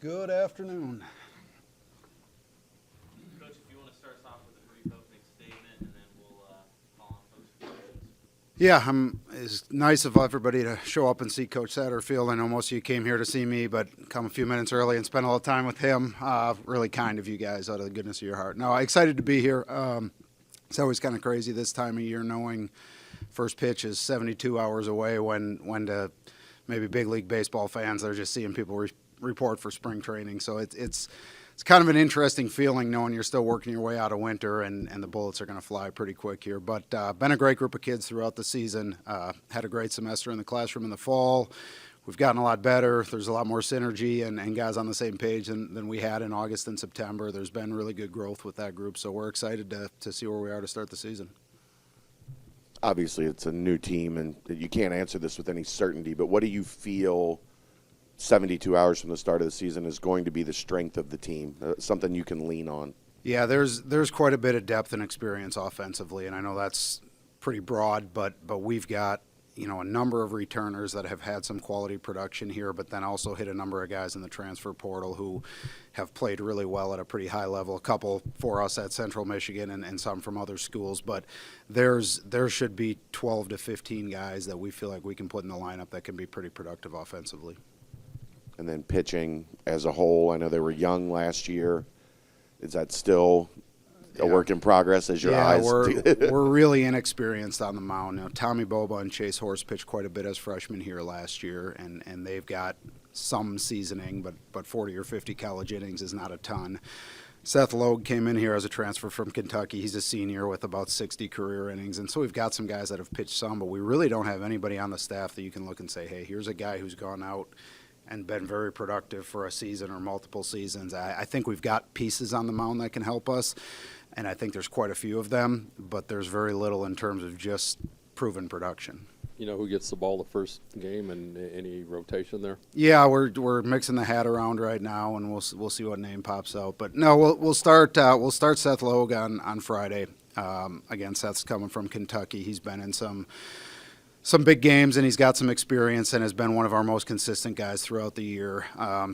Good afternoon. Coach, if you want to start us off with a brief opening statement, and then we'll call on folks' questions. Yeah, it's nice of everybody to show up and see Coach Satterfield. I know most of you came here to see me, but come a few minutes early and spend a little time with him. Really kind of you guys, out of the goodness of your heart. No, excited to be here. It's always kind of crazy this time of year, knowing first pitch is 72 hours away. When to maybe big league baseball fans, they're just seeing people report for spring training. So it's kind of an interesting feeling knowing you're still working your way out of winter and the bullets are going to fly pretty quick here. But been a great group of kids throughout the season. Had a great semester in the classroom in the fall. We've gotten a lot better. There's a lot more synergy and guys on the same page than we had in August and September. There's been really good growth with that group, so we're excited to see where we are to start the season. Obviously, it's a new team, and you can't answer this with any certainty, but what do you feel 72 hours from the start of the season is going to be the strength of the team, something you can lean on? Yeah, there's quite a bit of depth and experience offensively, and I know that's pretty broad, but we've got a number of returners that have had some quality production here, but then also hit a number of guys in the transfer portal who have played really well at a pretty high level. A couple for us at Central Michigan and some from other schools, but there should be 12 to 15 guys that we feel like we can put in the lineup that can be pretty productive offensively. And then pitching as a whole, I know they were young last year. Is that still a work in progress as your eyes? We're really inexperienced on the mound. Now, Tommy Boba and Chase Horse pitched quite a bit as freshmen here last year, and they've got some seasoning, but 40 or 50 college innings is not a ton. Seth Logue came in here as a transfer from Kentucky. He's a senior with about 60 career innings, and so we've got some guys that have pitched some, but we really don't have anybody on the staff that you can look and say, hey, here's a guy who's gone out and been very productive for a season or multiple seasons. I think we've got pieces on the mound that can help us, and I think there's quite a few of them, but there's very little in terms of just proven production. You know who gets the ball the first game and any rotation there? Yeah, we're mixing the hat around right now, and we'll see what name pops out. But no, we'll start Seth Logue on Friday. Again, Seth's coming from Kentucky. He's been in some big games, and he's got some experience and has been one of our most consistent guys throughout the year.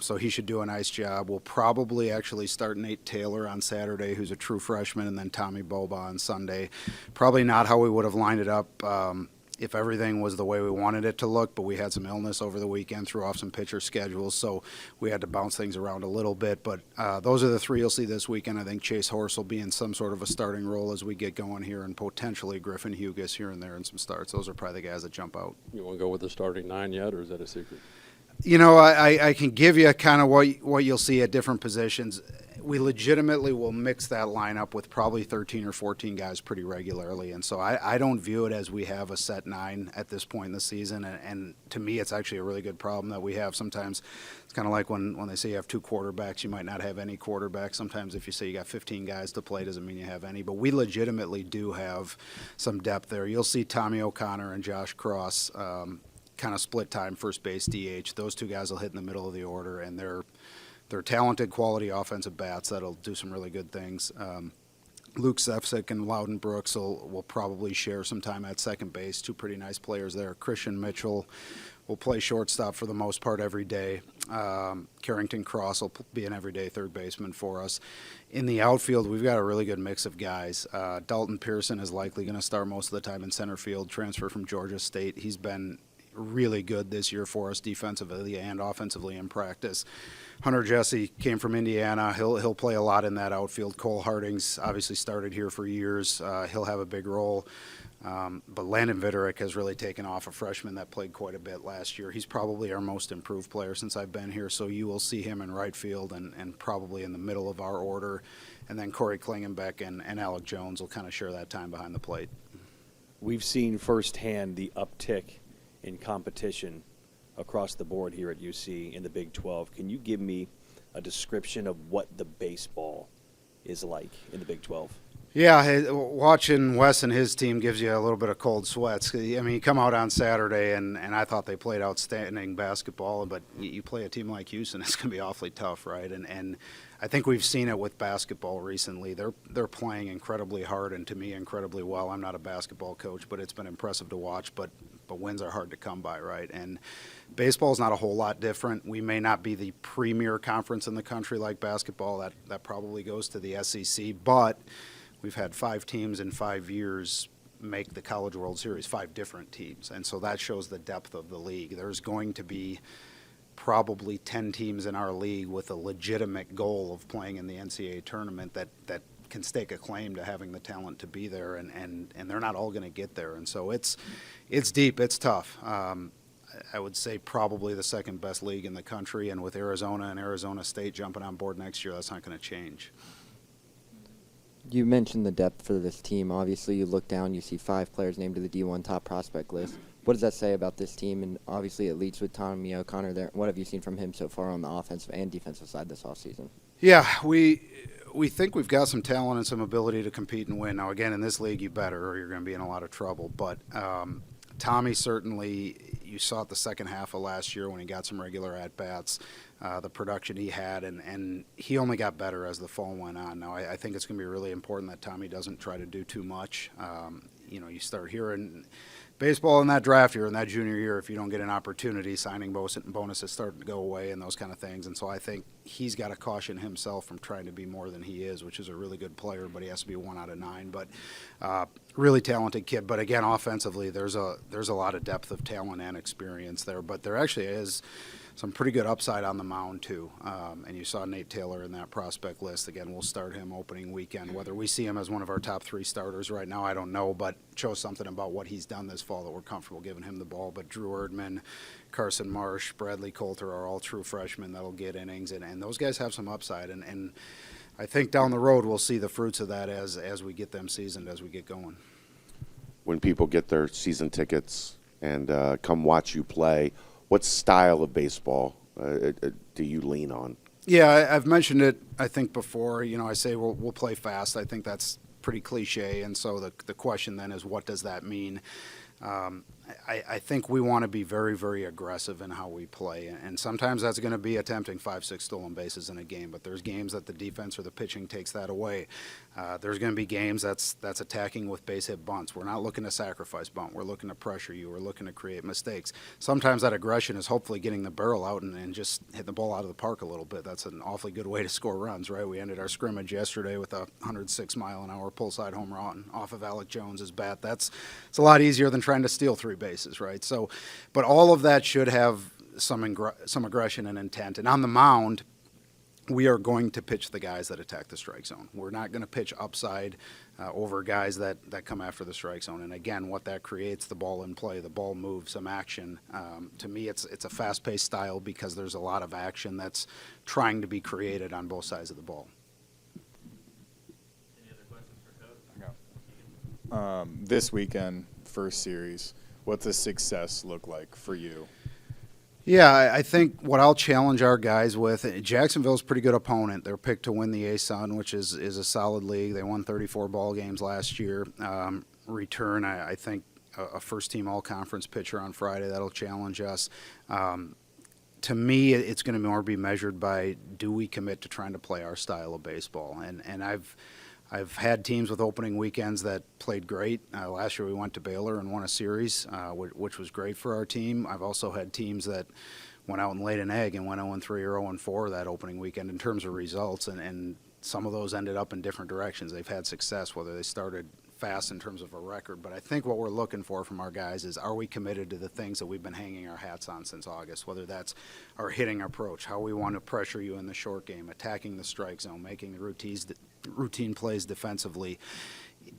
So he should do a nice job. We'll probably actually start Nate Taylor on Saturday, who's a true freshman, and then Tommy Boba on Sunday. Probably not how we would have lined it up if everything was the way we wanted it to look, but we had some illness over the weekend, threw off some pitcher schedules, so we had to bounce things around a little bit. But those are the three you'll see this weekend. I think Chase Horse will be in some sort of a starting role as we get going here, and potentially Griffin Hugas here and there in some starts. Those are probably the guys that jump out. You want to go with the starting nine yet, or is that a secret? I can give you kind of what you'll see at different positions. We legitimately will mix that lineup with probably 13 or 14 guys pretty regularly, and so I don't view it as we have a set nine at this point in the season, and to me it's actually a really good problem that we have. Sometimes it's kind of like when they say you have two quarterbacks, you might not have any quarterbacks. Sometimes if you say you got 15 guys to play, doesn't mean you have any, but we legitimately do have some depth there. You'll see Tommy O'Connor and Josh Cross kind of split time first base DH. Those two guys will hit in the middle of the order, and they're talented, quality offensive bats that'll do some really good things. Luke Sefcik and Loudon Brooks will probably share some time at second base. Two pretty nice players there. Christian Mitchell will play shortstop for the most part every day. Carrington Cross will be an everyday third baseman for us. In the outfield, we've got a really good mix of guys. Dalton Pearson is likely going to start most of the time in center field, transfer from Georgia State. He's been really good this year for us defensively and offensively in practice. Hunter Jesse came from Indiana. He'll play a lot in that outfield. Cole Harding's obviously started here for years. He'll have a big role. But Landon Vitterick has really taken off, a freshman that played quite a bit last year. He's probably our most improved player since I've been here, so you will see him in right field and probably in the middle of our order. And then Corey Klingenbeck and Alec Jones will kind of share that time behind the plate. We've seen firsthand the uptick in competition across the board here at UC in the Big 12. Can you give me a description of what the baseball is like in the Big 12? Yeah, watching Wes and his team gives you a little bit of cold sweats. I mean, you come out on Saturday, and I thought they played outstanding basketball, but you play a team like Houston, it's going to be awfully tough, right? And I think we've seen it with basketball recently. They're playing incredibly hard and, to me, incredibly well. I'm not a basketball coach, but it's been impressive to watch. But but wins are hard to come by, right? And baseball is not a whole lot different. We may not be the premier conference in the country like basketball. That probably goes to the SEC, but we've had 5 teams in 5 years make the College World Series, 5 different teams, and so that shows the depth of the league. There's going to be probably 10 teams in our league with a legitimate goal of playing in the NCAA tournament that can stake a claim to having the talent to be there, and they're not all going to get there. And so it's deep, it's tough. I would say probably the second best league in the country, and with Arizona and Arizona State jumping on board next year, that's not going to change. You mentioned the depth for this team. Obviously, you look down, you see 5 players named to the D1 top prospect list. What does that say about this team? And obviously, it leads with Tommy O'Connor there. What have you seen from him so far on the offensive and defensive side this offseason? Yeah, we think we've got some talent and some ability to compete and win. Now, again, in this league, you better, or you're going to be in a lot of trouble. But Tommy certainly, you saw it the second half of last year when he got some regular at-bats, the production he had, and he only got better as the fall went on. Now, I think it's going to be really important that Tommy doesn't try to do too much. You start hearing baseball in that draft year, in that junior year, if you don't get an opportunity, signing bonuses start to go away and those kind of things. And so I think he's got to caution himself from trying to be more than he is, which is a really good player, but he has to be 1 out of 9. But really talented kid. But again, offensively, there's a lot of depth of talent and experience there. But there actually is some pretty good upside on the mound too. And you saw Nate Taylor in that prospect list. Again, we'll start him opening weekend. Whether we see him as one of our top 3 starters right now, I don't know, but shows something about what he's done this fall that we're comfortable giving him the ball. But Drew Erdman, Carson Marsh, Bradley Coulter are all true freshmen that'll get innings, and those guys have some upside. And I think down the road we'll see the fruits of that as we get them seasoned, as we get going. When people get their season tickets and come watch you play, what style of baseball do you lean on? Yeah, I've mentioned it, I think, before. I say we'll play fast. I think that's pretty cliche, and so the question then is, what does that mean? I think we want to be very, very aggressive in how we play, and sometimes that's going to be attempting 5-6 stolen bases in a game, but there's games that the defense or the pitching takes that away. There's going to be games that's attacking with base hit bunts. We're not looking to sacrifice bunt. We're looking to pressure you. We're looking to create mistakes. Sometimes that aggression is hopefully getting the barrel out and just hitting the ball out of the park a little bit. That's an awfully good way to score runs, right? We ended our scrimmage yesterday with a 106-mile-an-hour pull-side home run off of Alec Jones's bat. It's a lot easier than trying to steal 3 bases, right? So, but all of that should have some aggression and intent. And on the mound, we are going to pitch the guys that attack the strike zone. We're not going to pitch upside over guys that come after the strike zone. And again, what that creates, the ball in play, the ball moves, some action. To me, it's a fast-paced style because there's a lot of action that's trying to be created on both sides of the ball. Any other questions for Coach? This weekend, first series, what's a success look like for you? Yeah, I think what I'll challenge our guys with, Jacksonville's a pretty good opponent. They're picked to win the ASUN, which is a solid league. They won 34 ball games last year. Return, I think, a first-team all-conference pitcher on Friday. That'll challenge us. To me, it's going to more be measured by, do we commit to trying to play our style of baseball? And I've had teams with opening weekends that played great. Last year we went to Baylor and won a series, which was great for our team. I've also had teams that went out and laid an egg and went 0-3 or 0-4 that opening weekend in terms of results, and some of those ended up in different directions. They've had success, whether they started fast in terms of a record. But I think what we're looking for from our guys is, are we committed to the things that we've been hanging our hats on since August, whether that's our hitting approach, how we want to pressure you in the short game, attacking the strike zone, making the routine plays defensively.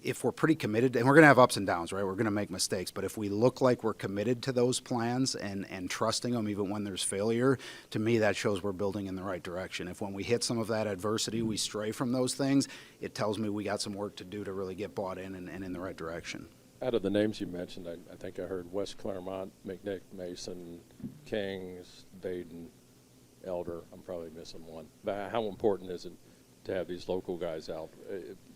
If we're pretty committed, and we're going to have ups and downs, right? We're going to make mistakes. But if we look like we're committed to those plans and trusting them even when there's failure, to me that shows we're building in the right direction. If when we hit some of that adversity, we stray from those things, it tells me we got some work to do to really get bought in and in the right direction. Out of the names you mentioned, I think I heard West Claremont, McNick, Mason, Kings, Dayton, Elder. I'm probably missing one. But how important is it to have these local guys out,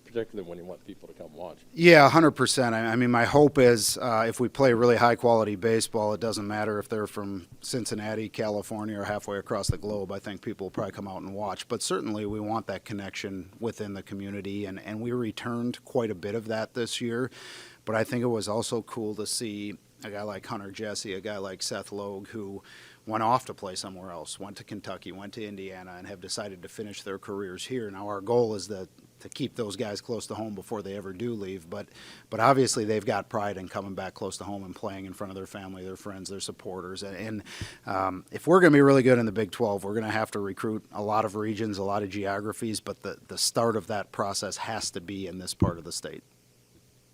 particularly when you want people to come watch? Yeah, 100%. I mean, my hope is if we play really high-quality baseball, it doesn't matter if they're from Cincinnati, California, or halfway across the globe. I think people will probably come out and watch. But certainly we want that connection within the community, and we returned quite a bit of that this year. But I think it was also cool to see a guy like Hunter Jesse, a guy like Seth Logue, who went off to play somewhere else, went to Kentucky, went to Indiana, and have decided to finish their careers here. Now, our goal is to keep those guys close to home before they ever do leave, but obviously they've got pride in coming back close to home and playing in front of their family, their friends, their supporters. And if we're going to be really good in the Big 12, we're going to have to recruit a lot of regions, a lot of geographies, but the start of that process has to be in this part of the state.